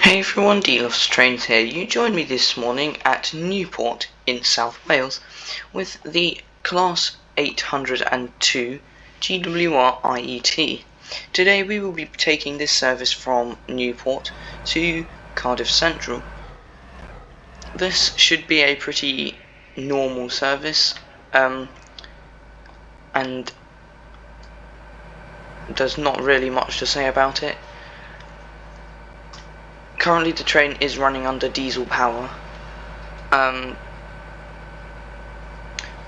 Hey everyone, D-Loves Trains here. You joined me this morning at Newport in South Wales with the Class 802 GWR IET. Today we will be taking this service from Newport to Cardiff Central. This should be a pretty normal service, and there's not really much to say about it. Currently the train is running under diesel power,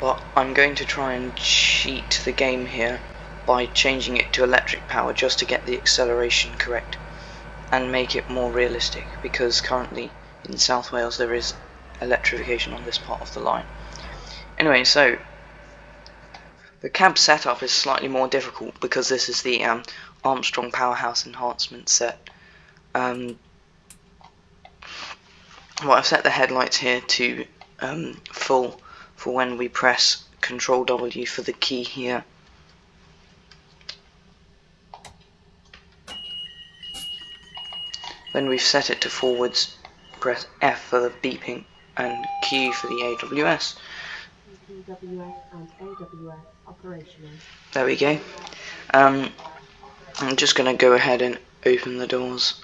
but I'm going to try and cheat the game here by changing it to electric power just to get the acceleration correct and make it more realistic, because currently in South Wales there is electrification on this part of the line. Anyway, so the cab setup is slightly more difficult because this is the Armstrong Powerhouse enhancement set. Well, I've set the headlights here to full for when we press Control W for the key here. When we've set it to forwards, press F for the beeping and Q for the AWS. PWS and AWS operational. There we go. I'm just going to go ahead and open the doors.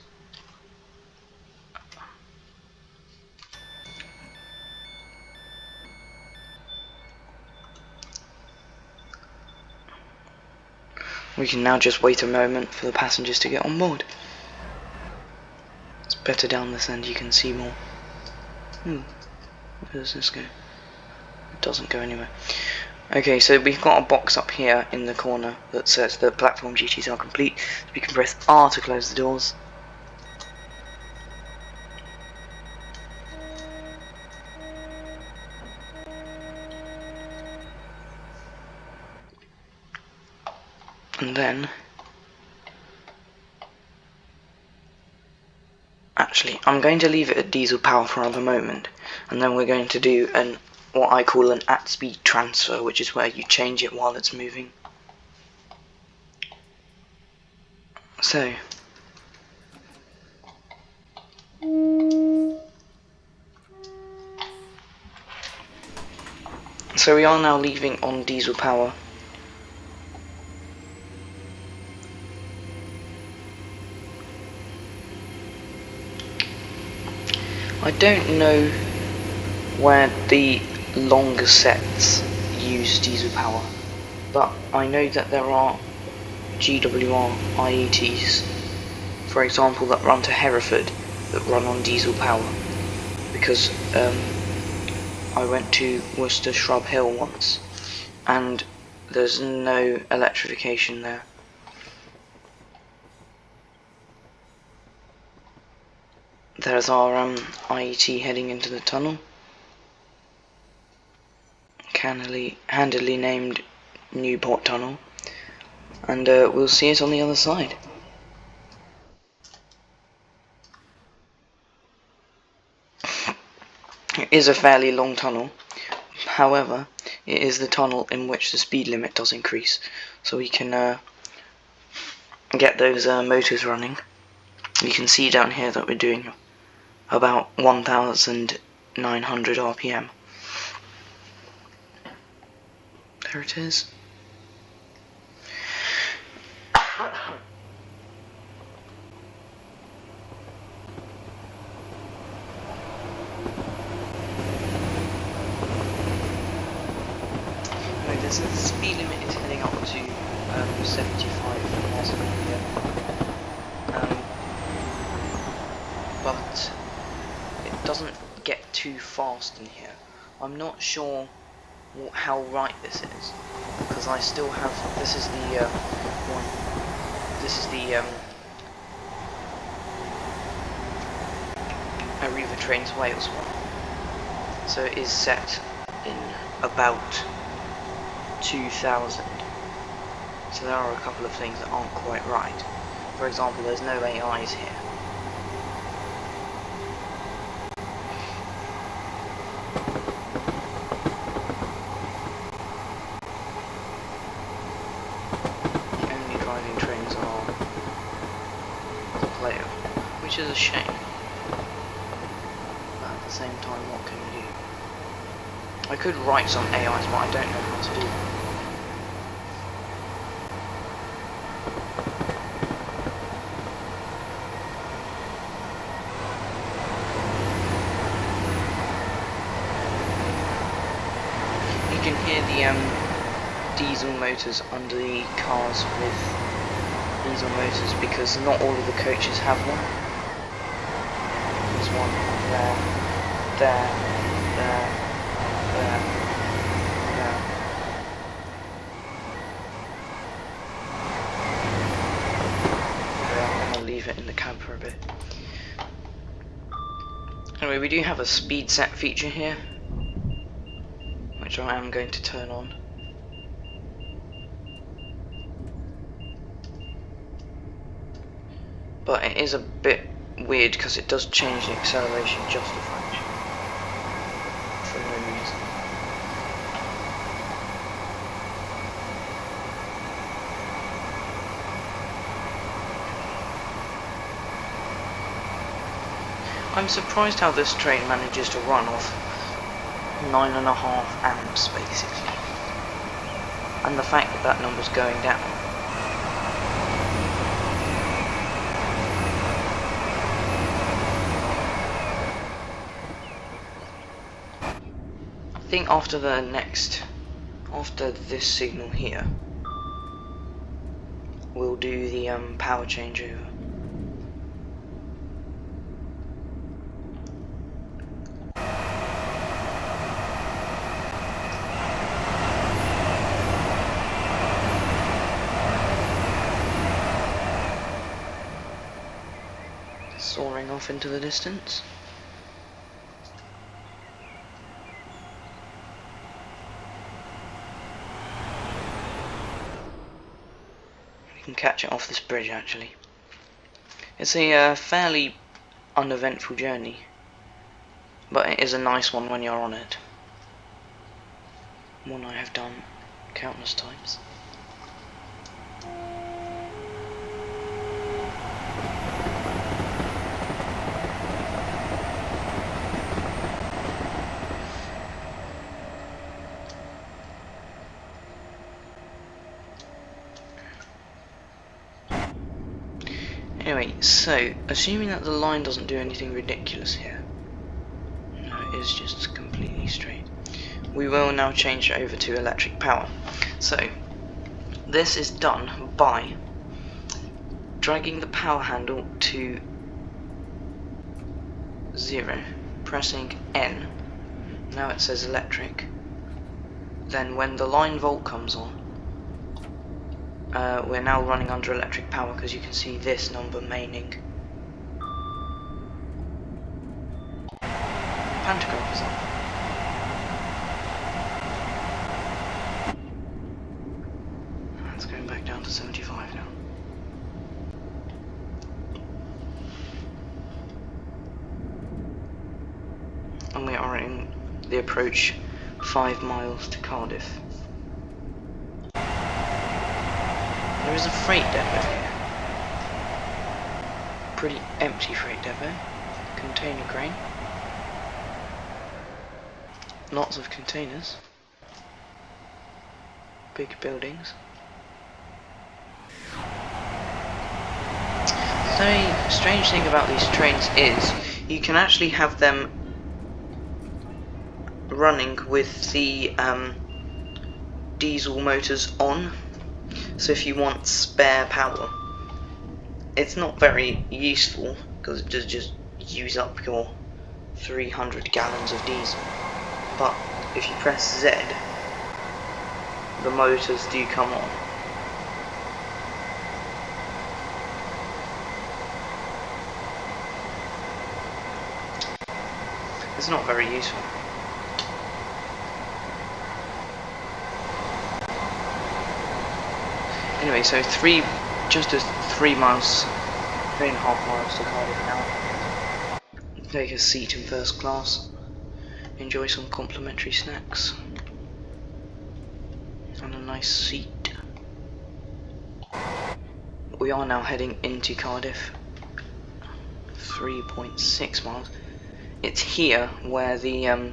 We can now just wait a moment for the passengers to get on board. It's better down this end, you can see more. Where does this go? It doesn't go anywhere. Okay, so we've got a box up here in the corner that says the platform duties are complete. So we can press R to close the doors. And then, actually, I'm going to leave it at diesel power for another moment, and then we're going to do what I call an at-speed transfer, which is where you change it while it's moving. So we are now leaving on diesel power. I don't know where the longer sets use diesel power, but I know that there are GWR IETs, for example, that run to Hereford that run on diesel power, because I went to Worcester Shrub Hill once and there's no electrification there. There's our IET heading into the tunnel, handily named Newport Tunnel, and we'll see it on the other side. It is a fairly long tunnel, however, it is the tunnel in which the speed limit does increase, so we can get those motors running. You can see down here that we're doing about 1,900 RPM. There it is. There's a speed limit is heading up to 75 miles an hour, but it doesn't get too fast in here. I'm not sure how right this is, because I still have, this is the Arriva Trains Wales one, so it is set in about 2000, so there are a couple of things that aren't quite right. For example, there's no AIs here. The only driving trains are the player, which is a shame. same time, what can you do? I could write some AIs, but I don't know how to do that. You can hear the diesel motors under the cars with diesel motors because not all of the coaches have one. There's one there, there, there, there, there. Okay, I'm gonna leave it in the cab for a bit. Anyway, we do have a speed set feature here, which I am going to turn on. But it is a bit weird because it does change the acceleration just a fraction for no reason. I'm surprised how this train manages to run off 9.5 amps basically, and the fact that that number's going down. I think after this signal here, we'll do the power changeover. Soaring off into the distance. Can catch it off this bridge actually. It's a fairly uneventful journey, but it is a nice one when you're on it. One I have done countless times. Anyway, so, assuming that the line doesn't do anything ridiculous here, no, it is just completely straight, we will now change it over to electric power. So, this is done by dragging the power handle to 0, pressing N, now it says electric, then when the line volt comes on, we're now running under electric power because you can see this number maining. Pantograph is up. That's going back down to 75 now. And we are in the approach 5 miles to Cardiff. There is a freight depot here. Pretty empty freight depot. Container crane. Lots of containers. Big buildings. The strange thing about these trains is you can actually have them running with the diesel motors on. So if you want spare power, it's not very useful because it does just use up your 300 gallons of diesel. But if you press Z, the motors do come on. It's not very useful. Anyway, so just 3 miles, 3.5 miles to Cardiff now. Take a seat in first class, enjoy some complimentary snacks, and a nice seat. We are now heading into Cardiff, 3.6 miles. it's here where the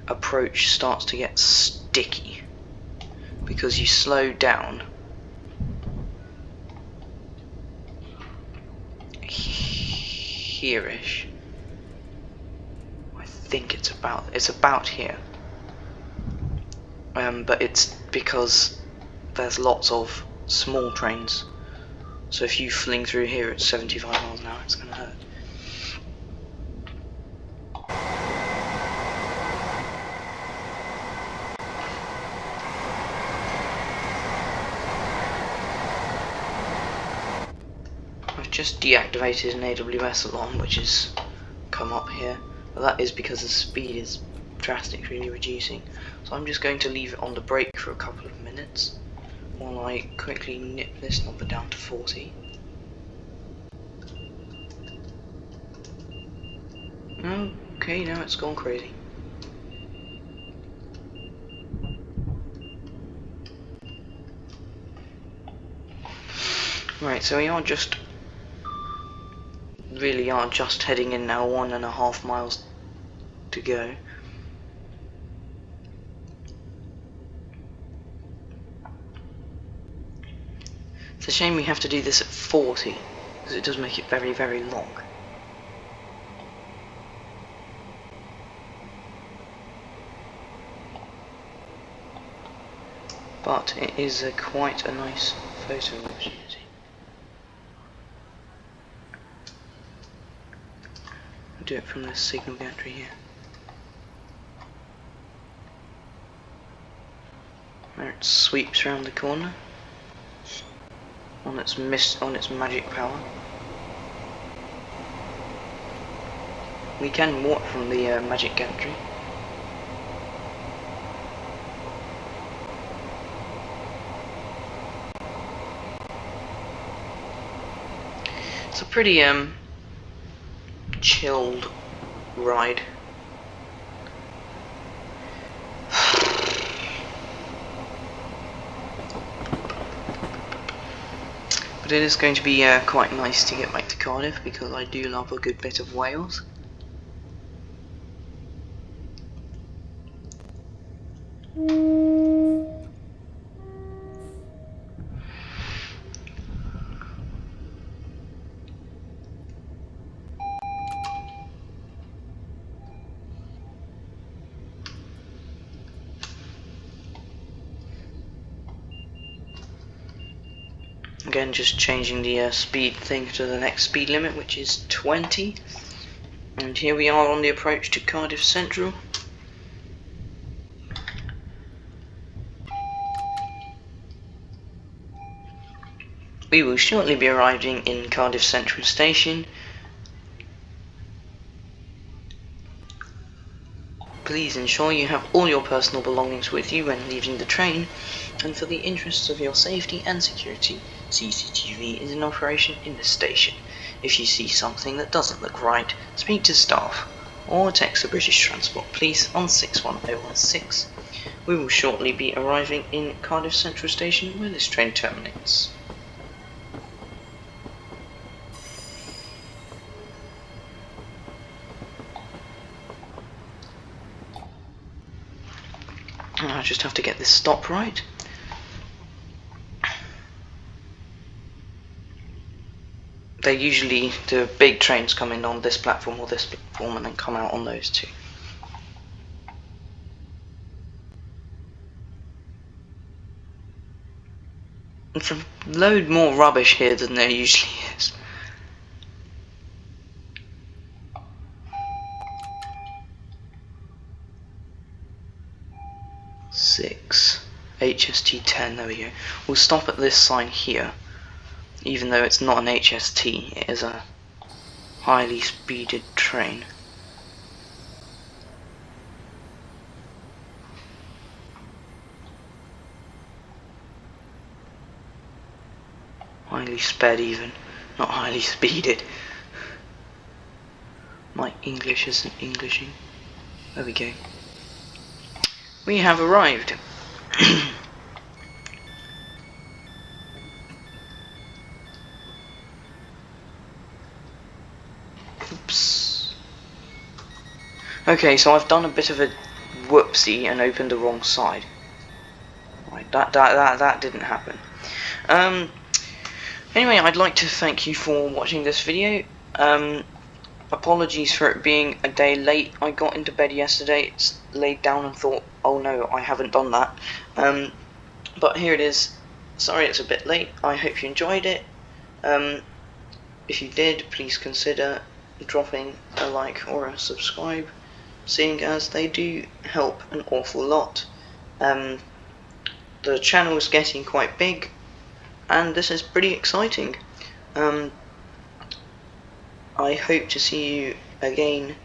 approach starts to get sticky, because you slow down here-ish. I think it's about here, but it's because there's lots of small trains, so if you fling through here at 75 miles an hour, it's gonna hurt. I've just deactivated an AWS alarm, which has come up here, but that is because the speed is drastically reducing. So I'm just going to leave it on the brake for a couple of minutes while I quickly nip this number down to 40. Okay, now it's gone crazy. Right, so we are just heading in now, 1.5 miles to go. It's a shame we have to do this at 40, because it does make it very, very long. But it is quite a nice photo opportunity. I'll do it from the signal gantry here. Where it sweeps around the corner on its magic power. We can walk from the magic gantry. It's a pretty chilled ride. But it is going to be quite nice to get back to Cardiff, because I do love a good bit of Wales. Again, just changing the speed thing to the next speed limit, which is 20. And here we are on the approach to Cardiff Central. We will shortly be arriving in Cardiff Central Station. Please ensure you have all your personal belongings with you when leaving the train, and for the interests of your safety and security, CCTV is in operation in the station. If you see something that doesn't look right, speak to staff or text the British Transport Police on 61016. We will shortly be arriving in Cardiff Central Station, where this train terminates. I just have to get this stop right. The big trains come in on this platform or this platform and then come out on those two. It's a load more rubbish here than there usually is. HST 10, there we go. We'll stop at this sign here. Even though it's not an HST, it is a highly speeded train. Highly sped even, not highly speeded. My English isn't Englishing. There we go. We have arrived. Oops. Okay, so I've done a bit of a whoopsie and opened the wrong side. Right, that didn't happen. Anyway, I'd like to thank you for watching this video. Apologies for it being a day late. I got into bed yesterday, laid down and thought, oh no, I haven't done that. But here it is. Sorry it's a bit late. I hope you enjoyed it. If you did, please consider dropping a like or a subscribe, seeing as they do help an awful lot. The channel is getting quite big, and this is pretty exciting. I hope to see you again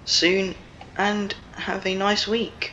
soon, and have a nice week.